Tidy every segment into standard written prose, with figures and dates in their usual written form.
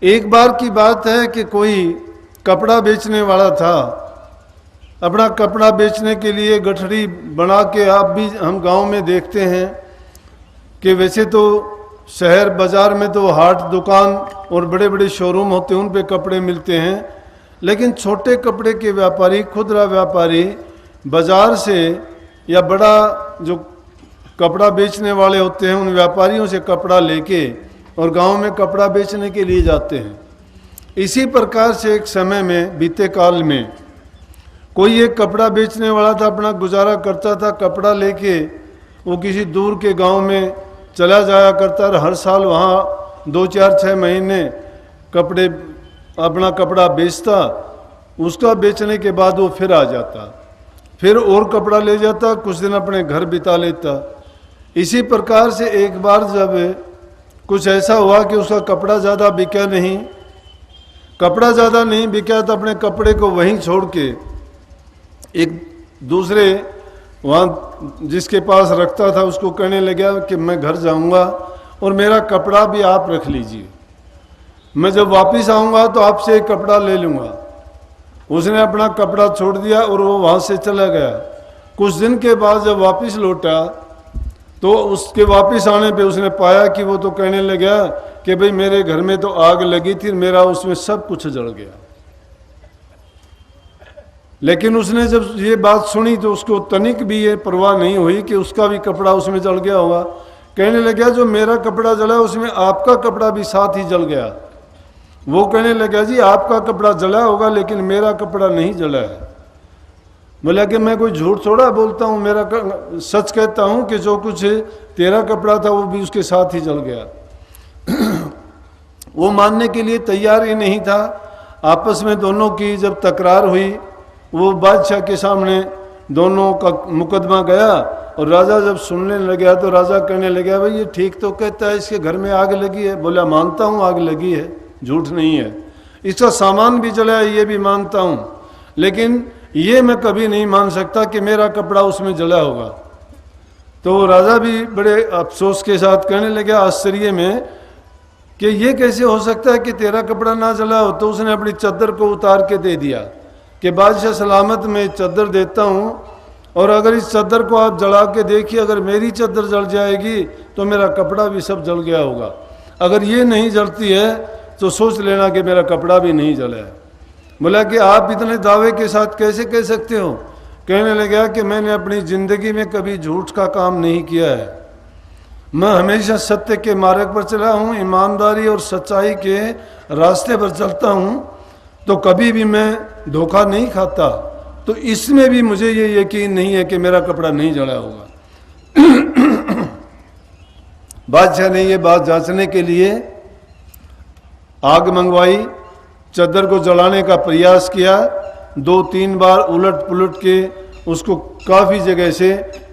एक बार की बात है कि कोई कपड़ा बेचने वाला था। अपना कपड़ा बेचने के लिए गठरी बना के, आप भी हम गांव में देखते हैं कि वैसे तो शहर बाज़ार में तो हाट दुकान और बड़े बड़े शोरूम होते हैं, उन पे कपड़े मिलते हैं, लेकिन छोटे कपड़े के व्यापारी, खुदरा व्यापारी बाज़ार से या बड़ा जो कपड़ा बेचने वाले होते हैं उन व्यापारियों से कपड़ा लेके और गांव में कपड़ा बेचने के लिए जाते हैं। इसी प्रकार से एक समय में, बीते काल में, कोई एक कपड़ा बेचने वाला था, अपना गुजारा करता था। कपड़ा लेके वो किसी दूर के गांव में चला जाया करता और हर साल वहाँ 2-4-6 महीने अपना कपड़ा बेचता। उसका बेचने के बाद वो फिर आ जाता, फिर और कपड़ा ले जाता, कुछ दिन अपने घर बिता लेता। इसी प्रकार से एक बार जब कुछ ऐसा हुआ कि उसका कपड़ा ज़्यादा बिका नहीं, तो अपने कपड़े को वहीं छोड़ के एक दूसरे वहाँ जिसके पास रखता था उसको कहने लगा कि मैं घर जाऊँगा और मेरा कपड़ा भी आप रख लीजिए, मैं जब वापस आऊँगा तो आपसे एक कपड़ा ले लूँगा। उसने अपना कपड़ा छोड़ दिया और वो वहाँ से चला गया। कुछ दिन के बाद जब वापस लौटा तो उसके वापस आने पे उसने पाया कि वो तो कहने लगा कि भाई मेरे घर में तो आग लगी थी, मेरा उसमें सब कुछ जल गया। लेकिन उसने जब ये बात सुनी तो उसको तनिक भी ये परवाह नहीं हुई कि उसका भी कपड़ा उसमें जल गया होगा। कहने लगा जो मेरा कपड़ा जला उसमें आपका कपड़ा भी साथ ही जल गया। वो कहने लगा जी आपका कपड़ा जला होगा लेकिन मेरा कपड़ा नहीं जला है। बोला कि मैं कोई झूठ थोड़ा बोलता हूँ, मेरा सच कहता हूँ कि जो कुछ तेरा कपड़ा था वो भी उसके साथ ही जल गया। वो मानने के लिए तैयार ही नहीं था। आपस में दोनों की जब तकरार हुई, वो बादशाह के सामने दोनों का मुकदमा गया और राजा जब सुनने लगा तो राजा कहने लगा भाई ये ठीक तो कहता है, इसके घर में आग लगी है। बोला मानता हूँ आग लगी है, झूठ नहीं है, इसका सामान भी जला है ये भी मानता हूँ, लेकिन ये मैं कभी नहीं मान सकता कि मेरा कपड़ा उसमें जला होगा। तो राजा भी बड़े अफसोस के साथ कहने लगा आश्चर्य में कि ये कैसे हो सकता है कि तेरा कपड़ा ना जला हो। तो उसने अपनी चद्दर को उतार के दे दिया कि बादशाह सलामत मैं चद्दर देता हूँ और अगर इस चद्दर को आप जला के देखिए, अगर मेरी चद्दर जल जाएगी तो मेरा कपड़ा भी सब जल गया होगा, अगर ये नहीं जलती है तो सोच लेना कि मेरा कपड़ा भी नहीं जला है। बोला कि आप इतने दावे के साथ कैसे कह सकते हो। कहने लगा कि मैंने अपनी ज़िंदगी में कभी झूठ का काम नहीं किया है, मैं हमेशा सत्य के मार्ग पर चला हूँ, ईमानदारी और सच्चाई के रास्ते पर चलता हूँ, तो कभी भी मैं धोखा नहीं खाता। तो इसमें भी मुझे ये यकीन नहीं है कि मेरा कपड़ा नहीं जला होगा। बादशाह ने ये बात जांचने के लिए आग मंगवाई, चद्दर को जलाने का प्रयास किया, 2-3 बार उलट पुलट के उसको काफ़ी जगह से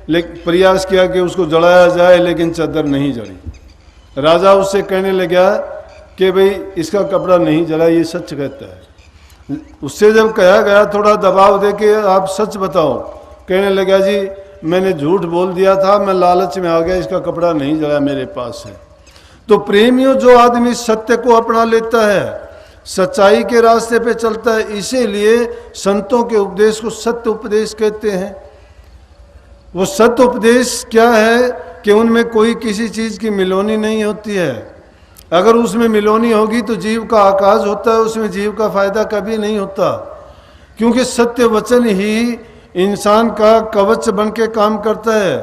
प्रयास किया कि उसको जलाया जाए, लेकिन चद्दर नहीं जली। राजा उससे कहने लगा कि भाई इसका कपड़ा नहीं जला, ये सच कहता है। उससे जब कहा गया थोड़ा दबाव दे के आप सच बताओ, कहने लगा जी मैंने झूठ बोल दिया था, मैं लालच में आ गया, इसका कपड़ा नहीं जला मेरे पास है। तो प्रेमियों, जो आदमी सत्य को अपना लेता है, सच्चाई के रास्ते पे चलता है, इसीलिए संतों के उपदेश को सत्य उपदेश कहते हैं। वो सत्य उपदेश क्या है कि उनमें कोई किसी चीज़ की मिलोनी नहीं होती है। अगर उसमें मिलोनी होगी तो जीव का आकाश होता है, उसमें जीव का फायदा कभी नहीं होता, क्योंकि सत्य वचन ही इंसान का कवच बन के काम करता है।